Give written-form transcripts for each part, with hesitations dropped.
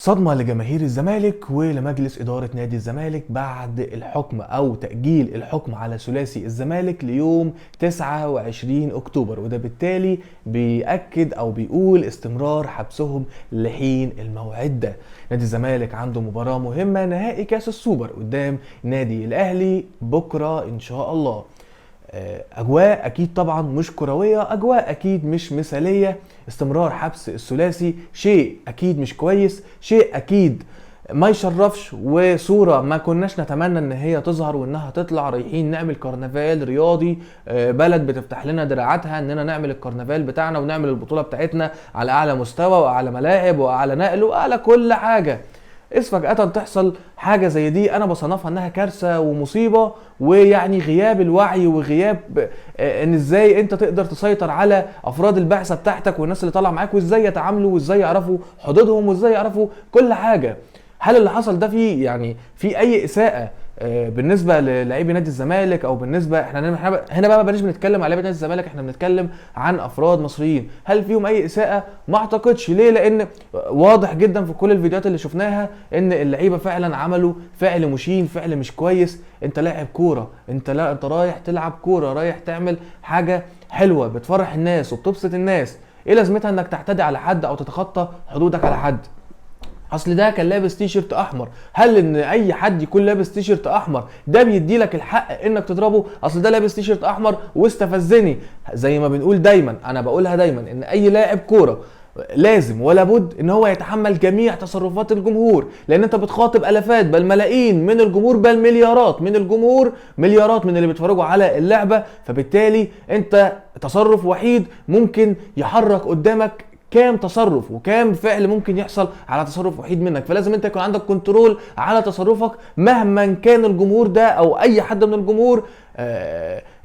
صدمة لجماهير الزمالك ولمجلس إدارة نادي الزمالك بعد الحكم أو تأجيل الحكم على ثلاثي الزمالك ليوم 29 أكتوبر، وده بالتالي بيأكد أو بيقول استمرار حبسهم لحين الموعد ده. نادي الزمالك عنده مباراة مهمة، نهائي كاس السوبر قدام نادي الأهلي بكرة إن شاء الله. اجواء اكيد طبعا مش كرويه، اجواء اكيد مش مثاليه. استمرار حبس الثلاثي شيء اكيد مش كويس، شيء اكيد ما يشرفش، وصوره ما كناش نتمنى ان هي تظهر وانها تطلع. رايحين نعمل كرنفال رياضي، بلد بتفتح لنا دراعاتها اننا نعمل الكرنفال بتاعنا ونعمل البطوله بتاعتنا على اعلى مستوى واعلى ملاعب واعلى نقل واعلى كل حاجه. فجأة تحصل حاجة زي دي، انا بصنفها انها كارثة ومصيبة، ويعني غياب الوعي وغياب ان ازاي انت تقدر تسيطر على افراد البعثة بتاعتك والناس اللي طالعه معاك، وازاي يتعاملوا وازاي يعرفوا حدودهم وازاي يعرفوا كل حاجة. هل اللي حصل ده فيه يعني في اي اساءة بالنسبه للاعبي نادي الزمالك، او بالنسبه هنا بقى ما بنش بنتكلم على لاعبي نادي الزمالك، احنا بنتكلم عن افراد مصريين، هل فيهم اي اساءه؟ ما اعتقدش. ليه؟ لان واضح جدا في كل الفيديوهات اللي شفناها ان اللعيبه فعلا عملوا فعل مشين، فعل مش كويس. انت لاعب كوره، انت رايح تلعب كوره، رايح تعمل حاجه حلوه بتفرح الناس وبتبسط الناس، ايه لازمتها انك تعتدي على حد او تتخطى حدودك على حد؟ اصل ده كان لابس تيشيرت احمر، هل ان اي حد يكون لابس تيشيرت احمر ده بيدي لك الحق انك تضربه؟ اصل ده لابس تيشيرت احمر واستفزني. زي ما بنقول دايما، انا بقولها دايما، ان اي لاعب كوره لازم ولا بد ان هو يتحمل جميع تصرفات الجمهور، لان انت بتخاطب الافات بل ملايين من الجمهور، بل مليارات من الجمهور، مليارات من اللي بيتفرجوا على اللعبه. فبالتالي انت تصرف وحيد ممكن يحرك قدامك كام تصرف وكام فعل ممكن يحصل على تصرف وحيد منك. فلازم انت يكون عندك كنترول على تصرفك مهما كان الجمهور ده او اي حد من الجمهور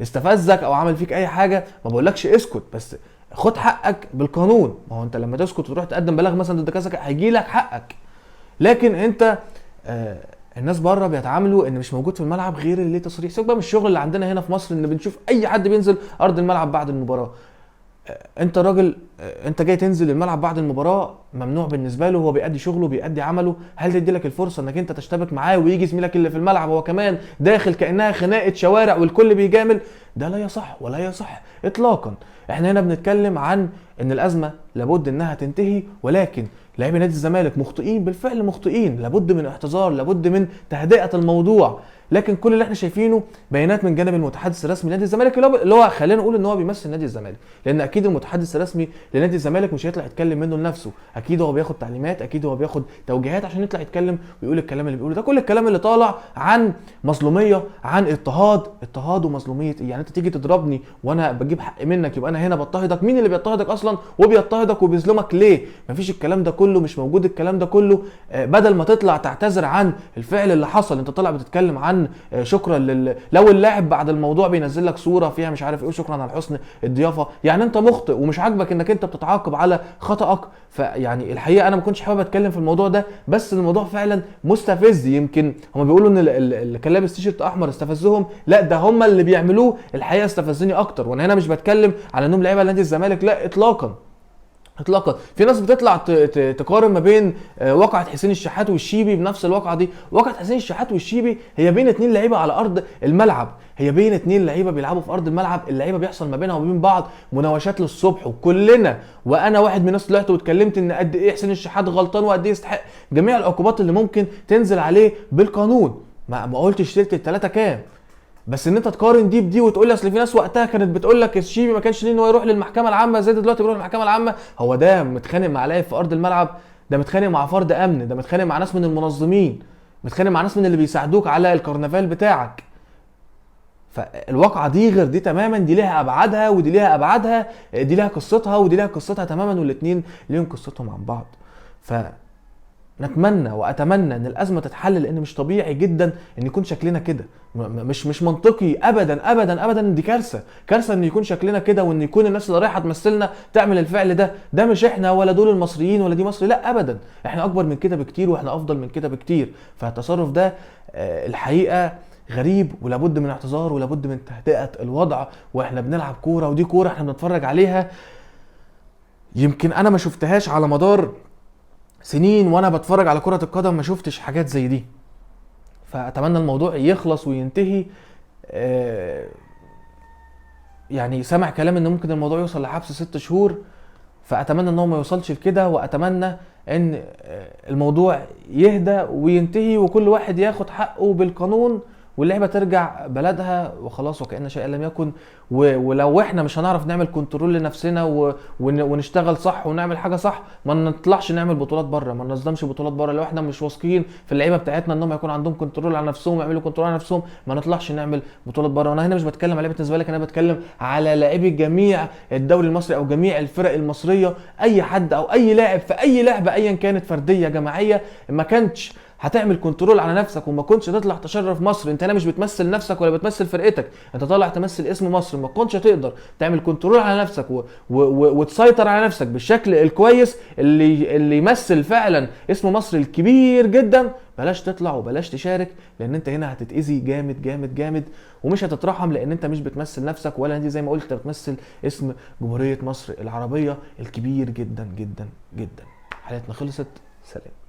استفزك او عمل فيك اي حاجه. ما بقولكش اسكت، بس خد حقك بالقانون. ما هو انت لما تسكت وتروح تقدم بلاغ مثلا ضد كذا هيجي لك حقك. لكن انت الناس بره بيتعاملوا ان مش موجود في الملعب غير اللي تصريح. سيبك بقى من الشغل اللي عندنا هنا في مصر، ان بنشوف اي حد بينزل ارض الملعب بعد المباراه. انت راجل، انت جاي تنزل الملعب بعد المباراه، ممنوع بالنسبه له، هو بيأدي شغله بيأدي عمله، هل تدي لك الفرصه انك انت تشتبك معاه ويجي زميلك اللي في الملعب هو كمان داخل كأنها خناقه شوارع والكل بيجامل؟ ده لا يصح ولا يصح اطلاقا. احنا هنا بنتكلم عن ان الازمه لابد انها تنتهي، ولكن لاعبي نادي الزمالك مخطئين بالفعل، مخطئين، لابد من اعتذار، لابد من تهدئه الموضوع. لكن كل اللي احنا شايفينه بيانات من جانب المتحدث الرسمي لنادي الزمالك، اللي هو خلينا نقول ان هو بيمثل نادي الزمالك، لان اكيد المتحدث الرسمي لنادي الزمالك مش هيطلع يتكلم منه لنفسه، اكيد هو بياخد تعليمات، اكيد هو بياخد توجيهات عشان يطلع يتكلم ويقول الكلام اللي بيقوله ده. كل الكلام اللي طالع عن مظلوميه، عن اضطهاد ومظلوميه. يعني انت تيجي تضربني وانا بجيب حق منك، يبقى انا هنا بضطهدك؟ مين اللي بيضطهدك اصلا وبيضطهدك وبيظلمك ليه؟ مفيش الكلام ده كله، مش موجود الكلام ده كله. بدل ما تطلع تعتذر عن الفعل اللي حصل، انت طالع بتتكلم عن شكرا لو اللاعب بعد الموضوع بينزل لك صوره فيها مش عارف ايه، شكرا على حسن الضيافه. يعني انت مخطئ ومش عاجبك انك انت بتتعاقب على خطأك. فيعني الحقيقه انا ما كنتش حابب اتكلم في الموضوع ده، بس الموضوع فعلا مستفز. يمكن هم بيقولوا ان اللي كان لابس تيشيرت احمر استفزهم، لا ده هم اللي بيعملوه الحقيقه استفزني اكتر. وانا هنا مش بتكلم على انهم لعيبه نادي الزمالك، لا اطلاقا اطلاقا. في ناس بتطلع تقارن ما بين واقعة حسين الشحات والشيبي بنفس الواقعة دي. واقعة حسين الشحات والشيبي هي بين اتنين لعيبة على ارض الملعب، هي بين اتنين لعيبة بيلعبوا في ارض الملعب، اللعيبة بيحصل ما بينها وبين بعض مناوشات للصبح، وكلنا وانا واحد من الناس طلعت واتكلمت ان قد ايه حسين الشحات غلطان وقد ايه يستحق جميع العقوبات اللي ممكن تنزل عليه بالقانون. ما قلتش تلت التلاتة كام، بس ان انت تقارن دي بدي وتقول لي اصل في ناس وقتها كانت بتقول لك الشيبي ما كانش ليه ان هو يروح للمحكمه العامه زي دلوقتي بيروح للمحكمه العامه. هو ده متخانق مع لاعب في ارض الملعب؟ ده متخانق مع فرد امن، ده متخانق مع ناس من المنظمين، متخانق مع ناس من اللي بيساعدوك على الكرنفال بتاعك. فالواقعه دي غير دي تماما، دي ليها ابعادها ودي ليها ابعادها، دي ليها قصتها ودي ليها قصتها تماما، والاثنين ليهم قصتهم عن بعض. نتمنى واتمنى ان الازمه تتحل، لان مش طبيعي جدا ان يكون شكلنا كده، مش منطقي ابدا ابدا ابدا. دي كارثه ان يكون شكلنا كده، وان يكون الناس اللي رايحه تمثلنا تعمل الفعل ده. ده مش احنا ولا دول المصريين ولا دي مصر، لا ابدا، احنا اكبر من كده بكتير واحنا افضل من كده بكتير. فالتصرف ده الحقيقه غريب، ولابد من اعتذار ولابد من تهدئه الوضع. واحنا بنلعب كوره، ودي كوره احنا بنتفرج عليها، يمكن انا ما شفتهاش على مدار سنين وانا بتفرج على كرة القدم ما شفتش حاجات زي دي. فاتمنى الموضوع يخلص وينتهي. يعني سمع كلام ان ممكن الموضوع يوصل لحبس 6 شهور، فاتمنى ان هو ما يوصلش لكده، واتمنى ان الموضوع يهدى وينتهي وكل واحد ياخد حقه بالقانون، واللعبه ترجع بلدها وخلاص وكأن شيئا لم يكن. ولو احنا مش هنعرف نعمل كنترول لنفسنا ونشتغل صح ونعمل حاجه صح، ما نطلعش نعمل بطولات بره، ما ننظمش بطولات بره. لو احنا مش واثقين في اللعيبه بتاعتنا انهم يكون عندهم كنترول على نفسهم ويعملوا كنترول على نفسهم، ما نطلعش نعمل بطولات بره. وانا هنا مش بتكلم على لعيبه الزمالك، انا بتكلم على لاعبي جميع الدوري المصري او جميع الفرق المصريه. اي حد او اي لاعب في اي لعبه ايا كانت، فرديه جماعيه، ما كانتش هتعمل كنترول على نفسك وما كنتش تطلع تشرف مصر. انت هنا مش بتمثل نفسك ولا بتمثل فرقتك، انت طالع تمثل اسم مصر. ما كنتش تقدر تعمل كنترول على نفسك وتسيطر على نفسك بالشكل الكويس اللي يمثل فعلا اسم مصر الكبير جدا، بلاش تطلع وبلاش تشارك، لان انت هنا هتتاذي جامد جامد جامد، ومش هتترحم، لان انت مش بتمثل نفسك ولا دي زي ما قلت انت بتمثل اسم جمهورية مصر العربية الكبير جدا جدا جدا. حلقتنا خلصت، سلام.